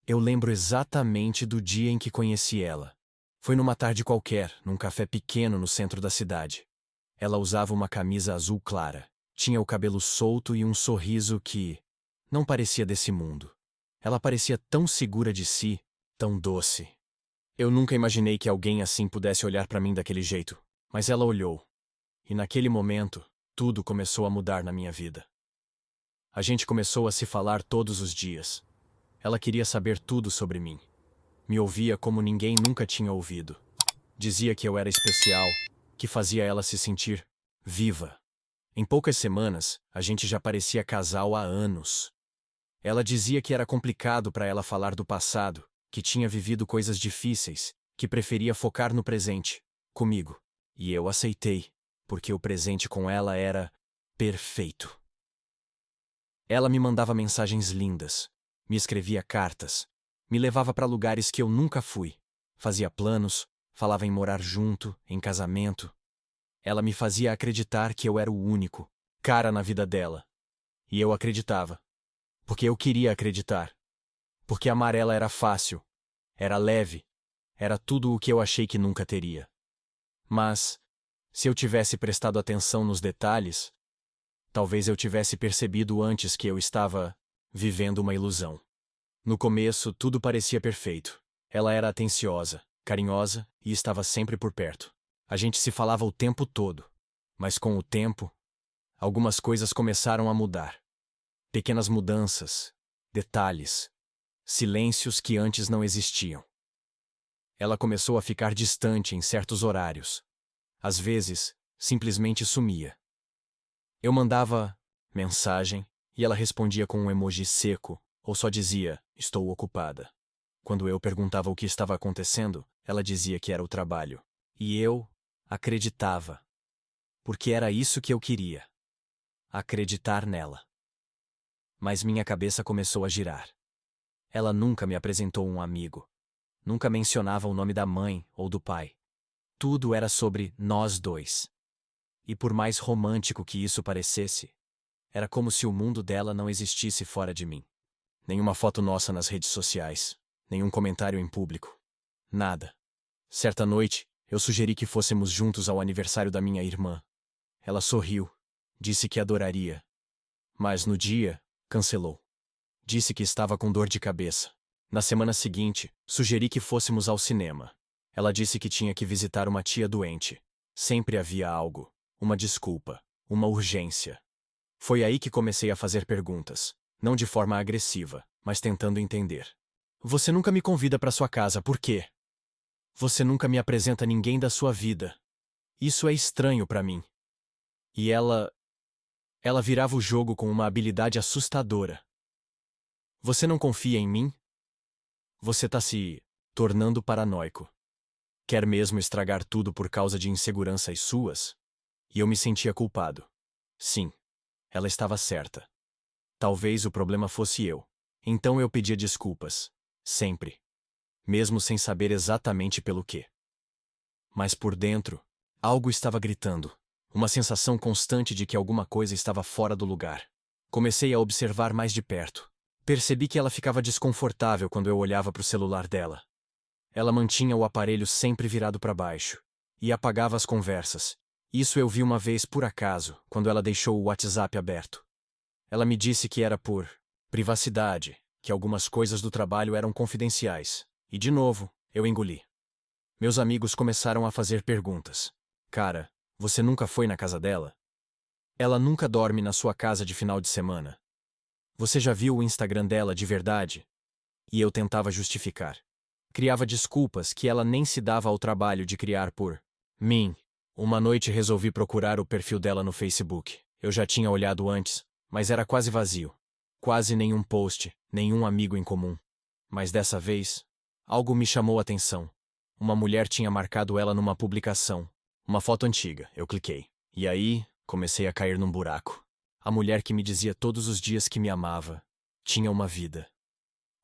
Eu lembro exatamente do dia em que conheci ela. Foi numa tarde qualquer, num café pequeno no centro da cidade. Ela usava uma camisa azul clara, tinha o cabelo solto e um sorriso que não parecia desse mundo. Ela parecia tão segura de si, tão doce. Eu nunca imaginei que alguém assim pudesse olhar para mim daquele jeito, mas ela olhou. E naquele momento, tudo começou a mudar na minha vida. A gente começou a se falar todos os dias. Ela queria saber tudo sobre mim. Me ouvia como ninguém nunca tinha ouvido. Dizia que eu era especial, que fazia ela se sentir viva. Em poucas semanas, a gente já parecia casal há anos. Ela dizia que era complicado para ela falar do passado, que tinha vivido coisas difíceis, que preferia focar no presente, comigo. E eu aceitei, porque o presente com ela era perfeito. Ela me mandava mensagens lindas, me escrevia cartas, me levava para lugares que eu nunca fui, fazia planos, falava em morar junto, em casamento. Ela me fazia acreditar que eu era o único cara na vida dela. E eu acreditava. Porque eu queria acreditar. Porque amar ela era fácil, era leve, era tudo o que eu achei que nunca teria. Mas, se eu tivesse prestado atenção nos detalhes, talvez eu tivesse percebido antes que eu estava vivendo uma ilusão. No começo, tudo parecia perfeito. Ela era atenciosa, carinhosa e estava sempre por perto. A gente se falava o tempo todo. Mas com o tempo, algumas coisas começaram a mudar. Pequenas mudanças, detalhes, silêncios que antes não existiam. Ela começou a ficar distante em certos horários. Às vezes, simplesmente sumia. Eu mandava mensagem e ela respondia com um emoji seco ou só dizia, estou ocupada. Quando eu perguntava o que estava acontecendo, ela dizia que era o trabalho. E eu acreditava. Porque era isso que eu queria. Acreditar nela. Mas minha cabeça começou a girar. Ela nunca me apresentou um amigo. Nunca mencionava o nome da mãe ou do pai. Tudo era sobre nós dois. E por mais romântico que isso parecesse, era como se o mundo dela não existisse fora de mim. Nenhuma foto nossa nas redes sociais, nenhum comentário em público. Nada. Certa noite, eu sugeri que fôssemos juntos ao aniversário da minha irmã. Ela sorriu, disse que adoraria. Mas no dia, cancelou. Disse que estava com dor de cabeça. Na semana seguinte, sugeri que fôssemos ao cinema. Ela disse que tinha que visitar uma tia doente. Sempre havia algo, uma desculpa, uma urgência. Foi aí que comecei a fazer perguntas, não de forma agressiva, mas tentando entender. Você nunca me convida para sua casa, por quê? Você nunca me apresenta ninguém da sua vida. Isso é estranho para mim. E ela virava o jogo com uma habilidade assustadora. Você não confia em mim? Você tá se tornando paranoico. Quer mesmo estragar tudo por causa de inseguranças suas? E eu me sentia culpado. Sim, ela estava certa. Talvez o problema fosse eu. Então eu pedia desculpas. Sempre. Mesmo sem saber exatamente pelo quê. Mas por dentro, algo estava gritando. Uma sensação constante de que alguma coisa estava fora do lugar. Comecei a observar mais de perto. Percebi que ela ficava desconfortável quando eu olhava para o celular dela. Ela mantinha o aparelho sempre virado para baixo. E apagava as conversas. Isso eu vi uma vez por acaso, quando ela deixou o WhatsApp aberto. Ela me disse que era por privacidade, que algumas coisas do trabalho eram confidenciais. E de novo, eu engoli. Meus amigos começaram a fazer perguntas. Cara, você nunca foi na casa dela? Ela nunca dorme na sua casa de final de semana. Você já viu o Instagram dela de verdade? E eu tentava justificar. Criava desculpas que ela nem se dava ao trabalho de criar por mim. Uma noite resolvi procurar o perfil dela no Facebook. Eu já tinha olhado antes, mas era quase vazio. Quase nenhum post, nenhum amigo em comum. Mas dessa vez, algo me chamou a atenção. Uma mulher tinha marcado ela numa publicação. Uma foto antiga, eu cliquei. E aí, comecei a cair num buraco. A mulher que me dizia todos os dias que me amava tinha uma vida.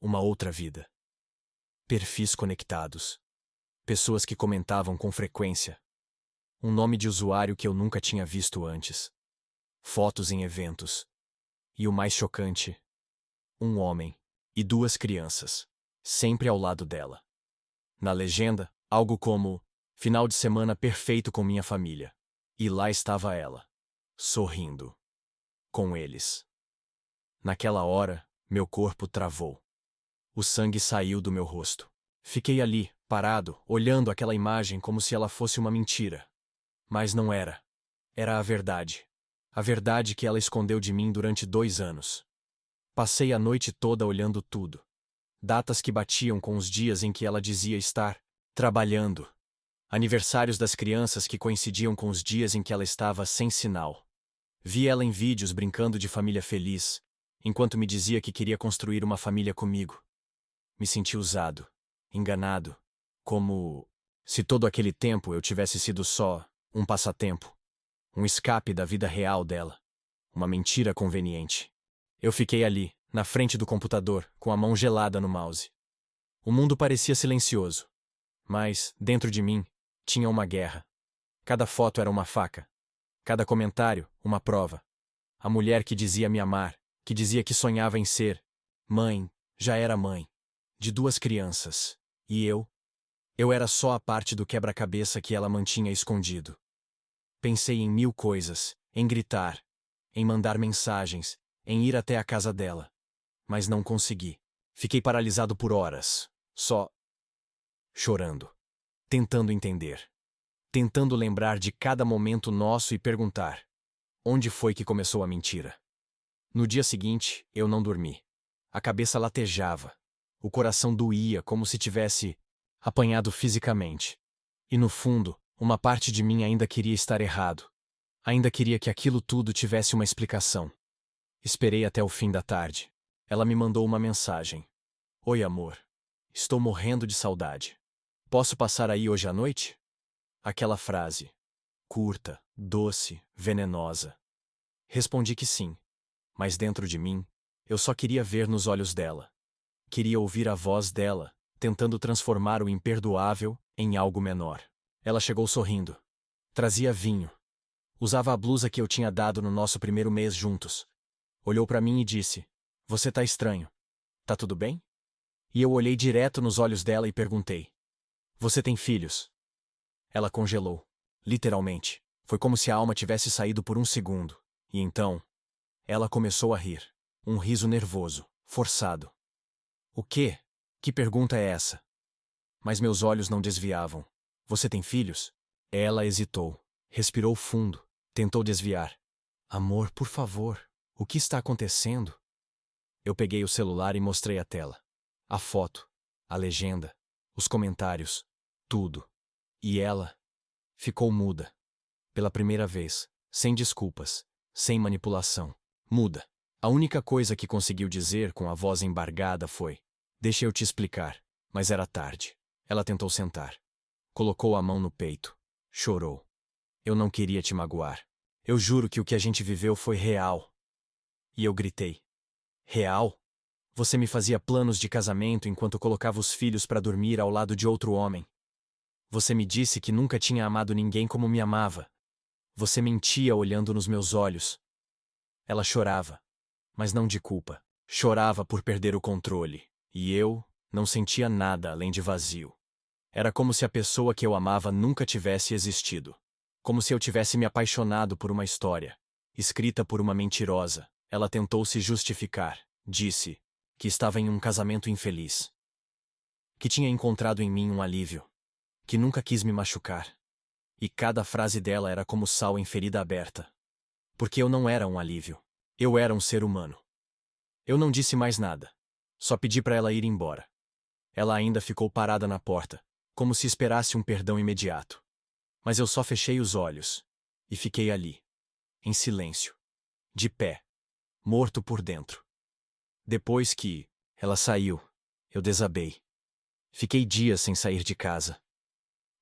Uma outra vida. Perfis conectados. Pessoas que comentavam com frequência. Um nome de usuário que eu nunca tinha visto antes. Fotos em eventos. E o mais chocante, um homem e duas crianças. sempre ao lado dela. Na legenda, algo como final de semana perfeito com minha família. E lá estava ela, sorrindo. Com eles. Naquela hora, meu corpo travou. O sangue saiu do meu rosto. Fiquei ali, parado, olhando aquela imagem como se ela fosse uma mentira. Mas não era. Era a verdade. A verdade que ela escondeu de mim durante 2 anos. Passei a noite toda olhando tudo. Datas que batiam com os dias em que ela dizia estar trabalhando. Aniversários das crianças que coincidiam com os dias em que ela estava sem sinal. Vi ela em vídeos brincando de família feliz, enquanto me dizia que queria construir uma família comigo. Me senti usado, enganado, como se todo aquele tempo eu tivesse sido só um passatempo, um escape da vida real dela, uma mentira conveniente. Eu fiquei ali, na frente do computador, com a mão gelada no mouse. O mundo parecia silencioso, mas, dentro de mim, tinha uma guerra. Cada foto era uma faca. Cada comentário, uma prova. A mulher que dizia me amar, que dizia que sonhava em ser mãe, já era mãe. De 2 crianças. E eu? Eu era só a parte do quebra-cabeça que ela mantinha escondido. Pensei em 1000 coisas, em gritar, em mandar mensagens, em ir até a casa dela. Mas não consegui. Fiquei paralisado por horas, só chorando, tentando entender, tentando lembrar de cada momento nosso e perguntar: onde foi que começou a mentira? No dia seguinte, eu não dormi. A cabeça latejava. O coração doía como se tivesse apanhado fisicamente. E no fundo, uma parte de mim ainda queria estar errado. Ainda queria que aquilo tudo tivesse uma explicação. Esperei até o fim da tarde. Ela me mandou uma mensagem. Oi, amor. Estou morrendo de saudade. Posso passar aí hoje à noite? Aquela frase. Curta, doce, venenosa. Respondi que sim. Mas dentro de mim, eu só queria ver nos olhos dela. Queria ouvir a voz dela, tentando transformar o imperdoável em algo menor. Ela chegou sorrindo. Trazia vinho. Usava a blusa que eu tinha dado no nosso primeiro mês juntos. Olhou para mim e disse: Você tá estranho. Tá tudo bem? E eu olhei direto nos olhos dela e perguntei: Você tem filhos? Ela congelou. Literalmente. Foi como se a alma tivesse saído por um segundo. E então, ela começou a rir. Um riso nervoso, forçado. O quê? Que pergunta é essa? Mas meus olhos não desviavam. Você tem filhos? Ela hesitou. Respirou fundo. Tentou desviar. Amor, por favor. O que está acontecendo? Eu peguei o celular e mostrei a tela. A foto. A legenda. Os comentários. Tudo. E ela ficou muda. Pela primeira vez. Sem desculpas. Sem manipulação. Muda. A única coisa que conseguiu dizer com a voz embargada foi: Deixa eu te explicar. Mas era tarde. Ela tentou sentar. Colocou a mão no peito. Chorou. Eu não queria te magoar. Eu juro que o que a gente viveu foi real. E eu gritei: Real? Você me fazia planos de casamento enquanto colocava os filhos para dormir ao lado de outro homem. Você me disse que nunca tinha amado ninguém como me amava. Você mentia olhando nos meus olhos. Ela chorava. Mas não de culpa. Chorava por perder o controle. E eu não sentia nada além de vazio. Era como se a pessoa que eu amava nunca tivesse existido. Como se eu tivesse me apaixonado por uma história, escrita por uma mentirosa. Ela tentou se justificar. Disse que estava em um casamento infeliz. Que tinha encontrado em mim um alívio. Que nunca quis me machucar. E cada frase dela era como sal em ferida aberta. Porque eu não era um alívio. Eu era um ser humano. Eu não disse mais nada. Só pedi para ela ir embora. Ela ainda ficou parada na porta, como se esperasse um perdão imediato. Mas eu só fechei os olhos. E fiquei ali. Em silêncio. De pé. Morto por dentro. Depois que ela saiu, eu desabei. Fiquei dias sem sair de casa.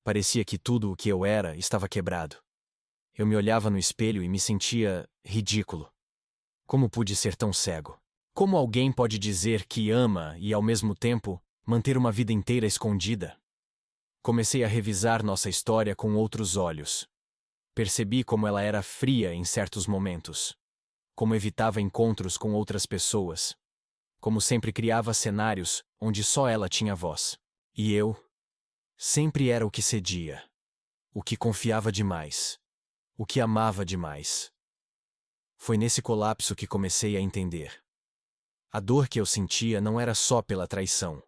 Parecia que tudo o que eu era estava quebrado. Eu me olhava no espelho e me sentia ridículo. Como pude ser tão cego? Como alguém pode dizer que ama e, ao mesmo tempo, manter uma vida inteira escondida? Comecei a revisar nossa história com outros olhos. Percebi como ela era fria em certos momentos. Como evitava encontros com outras pessoas. Como sempre criava cenários onde só ela tinha voz. E eu sempre era o que cedia, o que confiava demais, o que amava demais. Foi nesse colapso que comecei a entender. A dor que eu sentia não era só pela traição.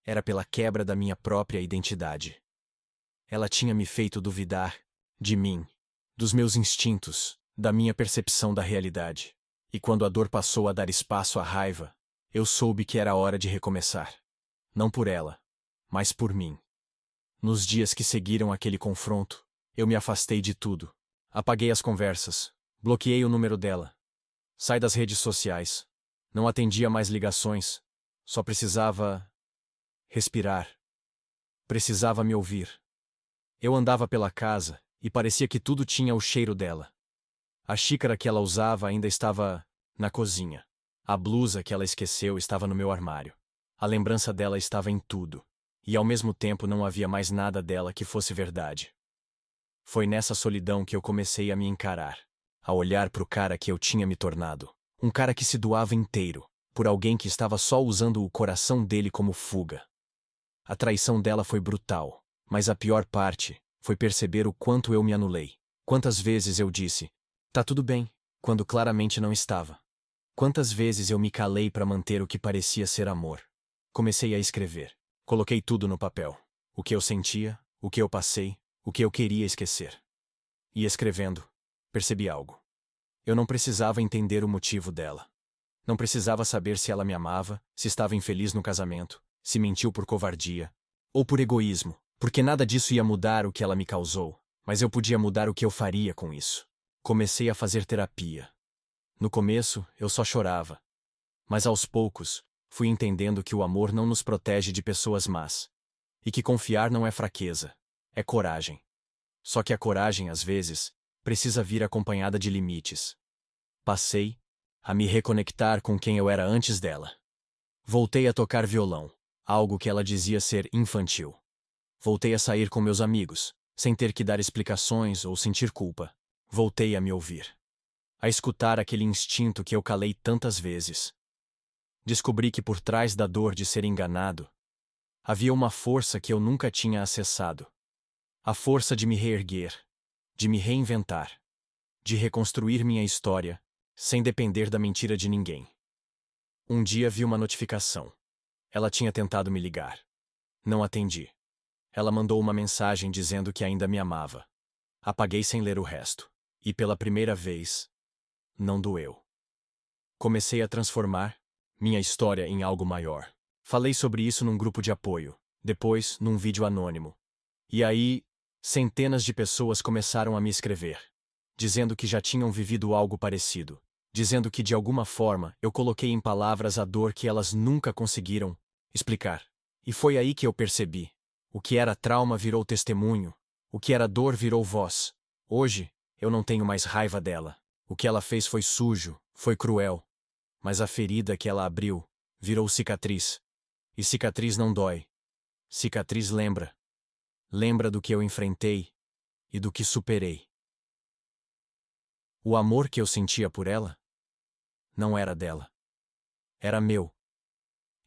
Era pela quebra da minha própria identidade. Ela tinha me feito duvidar de mim, dos meus instintos, da minha percepção da realidade. E quando a dor passou a dar espaço à raiva, eu soube que era hora de recomeçar. Não por ela, mas por mim. Nos dias que seguiram aquele confronto, eu me afastei de tudo. Apaguei as conversas, bloqueei o número dela. Saí das redes sociais. Não atendia mais ligações. Só precisava respirar. Precisava me ouvir. Eu andava pela casa e parecia que tudo tinha o cheiro dela. A xícara que ela usava ainda estava na cozinha. A blusa que ela esqueceu estava no meu armário. A lembrança dela estava em tudo. E ao mesmo tempo não havia mais nada dela que fosse verdade. Foi nessa solidão que eu comecei a me encarar, a olhar para o cara que eu tinha me tornado. Um cara que se doava inteiro, por alguém que estava só usando o coração dele como fuga. A traição dela foi brutal, mas a pior parte foi perceber o quanto eu me anulei. Quantas vezes eu disse, tá tudo bem, quando claramente não estava. Quantas vezes eu me calei para manter o que parecia ser amor. Comecei a escrever. Coloquei tudo no papel. O que eu sentia, o que eu passei, o que eu queria esquecer. E escrevendo, percebi algo. Eu não precisava entender o motivo dela. Não precisava saber se ela me amava, se estava infeliz no casamento, se mentiu por covardia, ou por egoísmo, porque nada disso ia mudar o que ela me causou, mas eu podia mudar o que eu faria com isso. Comecei a fazer terapia. No começo, eu só chorava. Mas aos poucos, fui entendendo que o amor não nos protege de pessoas más. E que confiar não é fraqueza, é coragem. Só que a coragem, às vezes, precisa vir acompanhada de limites. Passei a me reconectar com quem eu era antes dela. Voltei a tocar violão, algo que ela dizia ser infantil. Voltei a sair com meus amigos, sem ter que dar explicações ou sentir culpa. Voltei a me ouvir. A escutar aquele instinto que eu calei tantas vezes. Descobri que por trás da dor de ser enganado, havia uma força que eu nunca tinha acessado. A força de me reerguer, de me reinventar, de reconstruir minha história, sem depender da mentira de ninguém. Um dia vi uma notificação. Ela tinha tentado me ligar. Não atendi. Ela mandou uma mensagem dizendo que ainda me amava. Apaguei sem ler o resto. E pela primeira vez, não doeu. Comecei a transformar minha história em algo maior. Falei sobre isso num grupo de apoio, depois num vídeo anônimo. E aí, centenas de pessoas começaram a me escrever, dizendo que já tinham vivido algo parecido, dizendo que de alguma forma eu coloquei em palavras a dor que elas nunca conseguiram explicar. E foi aí que eu percebi. O que era trauma virou testemunho, o que era dor virou voz. Hoje, eu não tenho mais raiva dela. O que ela fez foi sujo, foi cruel. Mas a ferida que ela abriu virou cicatriz. E cicatriz não dói. Cicatriz lembra. Lembra do que eu enfrentei e do que superei. O amor que eu sentia por ela não era dela. Era meu.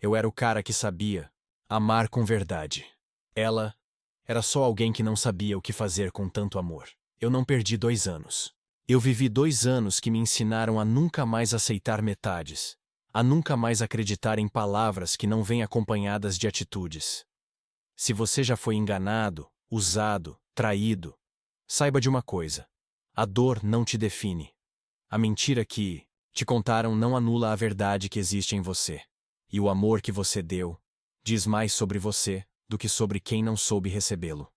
Eu era o cara que sabia amar com verdade. Ela era só alguém que não sabia o que fazer com tanto amor. Eu não perdi 2 anos. Eu vivi 2 anos que me ensinaram a nunca mais aceitar metades, a nunca mais acreditar em palavras que não vêm acompanhadas de atitudes. Se você já foi enganado, usado, traído, saiba de uma coisa: a dor não te define. A mentira que te contaram não anula a verdade que existe em você. E o amor que você deu diz mais sobre você do que sobre quem não soube recebê-lo.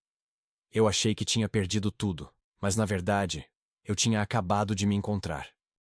Eu achei que tinha perdido tudo, mas na verdade, eu tinha acabado de me encontrar.